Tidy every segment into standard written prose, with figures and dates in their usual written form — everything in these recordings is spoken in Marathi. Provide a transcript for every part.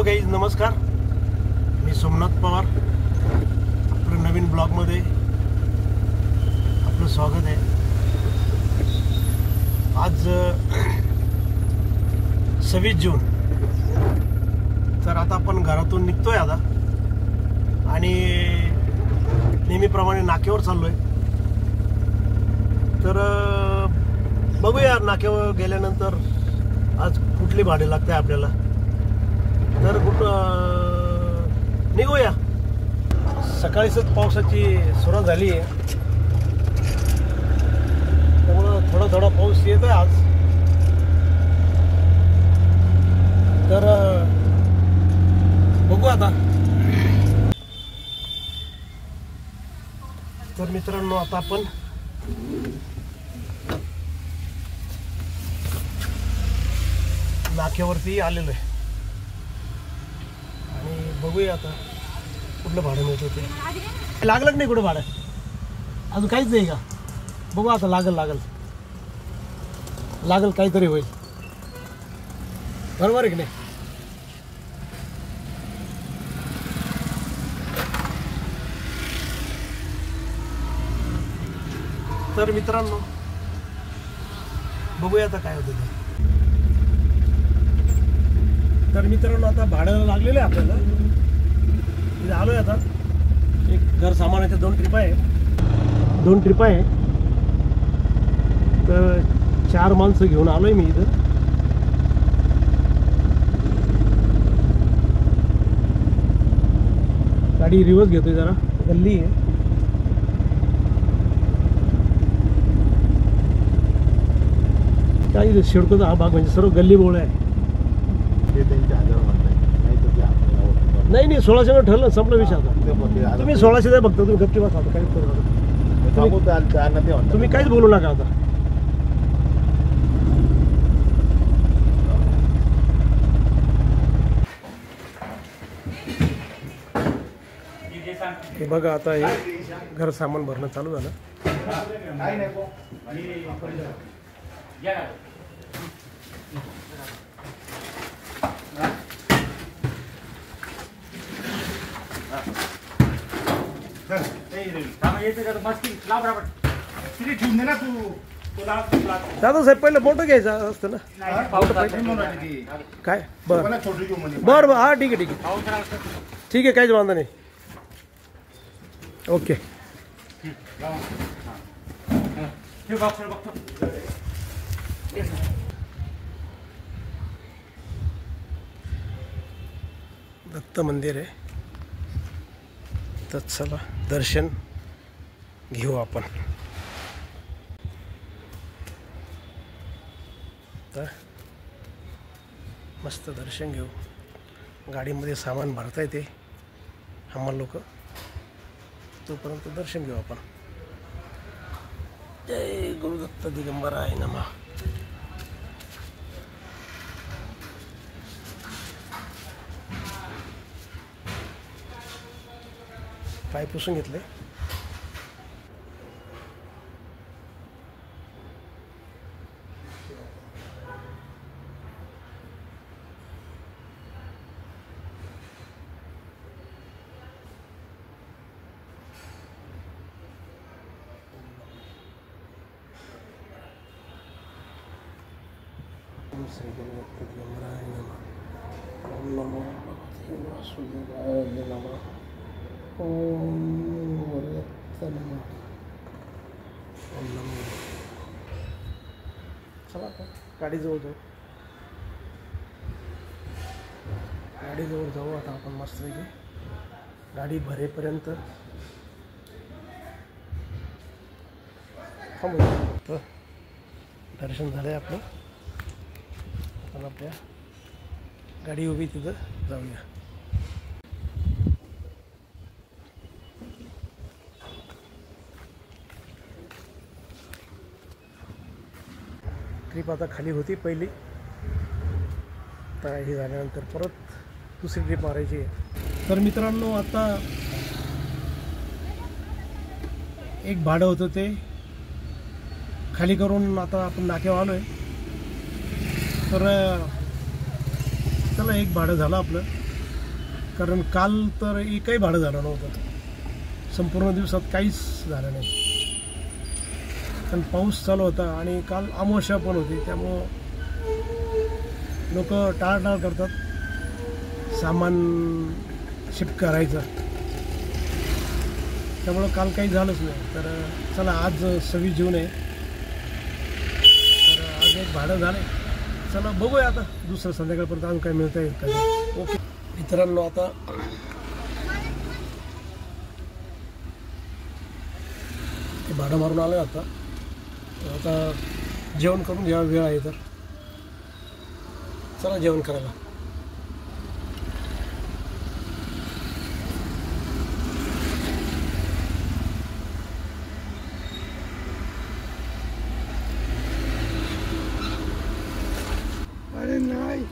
हॅलो गाईज, नमस्कार. मी सोमनाथ पवार. आपलं नवीन ब्लॉगमध्ये आपलं स्वागत आहे. आज 26 जून. तर आता आपण घरातून निघतोय आता आणि नेहमीप्रमाणे नाक्यावर चाललोय. तर बघूया नाक्यावर गेल्यानंतर आज कुठली भाडे लागते आपल्याला. तर निघूया. सकाळीच पावसाची सुरुवात झाली आहे, त्यामुळं थोडा थोडा पाऊस येत आहे आज. तर बघू आता. तर मित्रांनो, आता आपण नाक्यावरती आलेलो आहे आणि बघूया आता कुठलं भाडं मिळतं ते. लागलं नाही कुठं भाडं अजून? काहीच नाही का? बघू आता. लागल काहीतरी होईल. बरोबर आहे की नाही? तर मित्रांनो, बघूया आता काय होतं ते. तर मित्रांनो, आता भाडं लागलेलं आहे आपल्याला. इथे आलोय आता. एक घर सामानाच्या 2 ट्रिपा आहे. तर 4 माणसं घेऊन आलोय मी इथं. गाडी रिवर्स घेतोय, जरा गल्ली आहे. काय शिडकोचा हा भाग म्हणजे सर्व गल्ली बोळ आहे. नाही 1600 ठरलं, संपला विषय. आता तुम्ही 1600 द्या बघता. तुम्ही गप्पी बसा. आता काहीच करू नका. तुम्ही काहीच बोलू नका आता. हे बघा, आता हे घर सामान भरणं चालू झालं. दादा साहेब, पहिलं मोठं घ्यायचं असतं ना. काय? बरं हा, ठीक आहे, काहीच वांधा नाही. ओके. दत्त मंदिर आहे, तर चला दर्शन घेऊ आपण. तर मस्त दर्शन घेऊ. गाडीमध्ये सामान भरता येते आम्हाला लोक. तोपर्यंत दर्शन घेऊ आपण. जय गुरुदत्त दिगंबराय नमः. पाय पुसून घेतले. श्री गुरुदत्त दिगंबराय नमः. ओम नमो भगवते वासुदेवाय नमः. ओम गुरुदत्त नमः. ओम नमो. चला आता गाडीजवळ जाऊ आता आपण मस्तपैकी. गाडी भरेपर्यंत थांबू. दर्शन झालंय आपलं. आपण आपल्या गाडी उभी तिथं जाऊया. ट्रिप आता खाली होती पहिली, तर हे झाल्यानंतर परत दुसरी ट्रिप मारायची आहे. तर मित्रांनो, आता एक भाडं होतं ते खाली करून आता आपण नाक्यावर आलो आहे. तर चला, एक भाडं झालं आपलं. कारण काल तर एकही भाडं झालं नव्हतं, संपूर्ण दिवसात काहीच झालं नाही. कारण पाऊस चालू होता आणि काल अमावस्या पण होती, त्यामुळं लोक टाळाटाळ करतात सामान शिफ्ट करायचं, त्यामुळं काल काही झालंच नाही. तर चला आज 26 जून आहे, तर आज एक भाडं झालं. चला बघूया आता दुसरं संध्याकाळपर्यंत अजून काय मिळतं येईल का. ओके मित्रांनो, आता ते भाडं मारून आलं. आता जेवण करून घ्या, वेळ आहे तर चला जेवण करायला. अरे नाही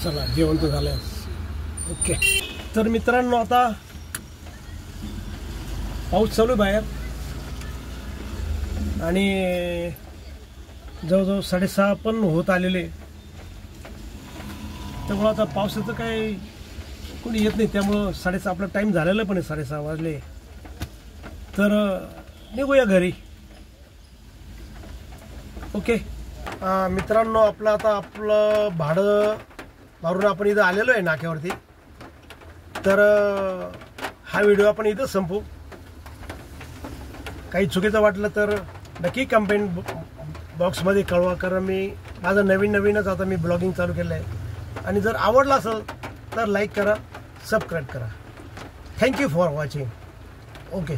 चला जेवण तर झालं. ओके तर मित्रांनो, आता पाऊस चालू आहे बाहेर आणि जवळजवळ 6:30 पण होत आलेले, त्यामुळं आता पावसाचं काय कोणी येत नाही, त्यामुळं 6:30 आपला टाईम झालेला पण आहे, 6:30 वाजले. तर निघूया घरी. ओके मित्रांनो, आपलं भाडं मारून आपण इथं आलेलो आहे नाक्यावरती. तर हा व्हिडिओ आपण इथं संपू. काही चुकीचं वाटलं तर नक्की कमेंट बॉक्समध्ये कळवा, कारण मी माझं नवीनच आता मी ब्लॉगिंग चालू केलं आहे. आणि जर आवडलं असेल तर लाईक करा, सबस्क्राईब करा. Thank you for watching. ओके.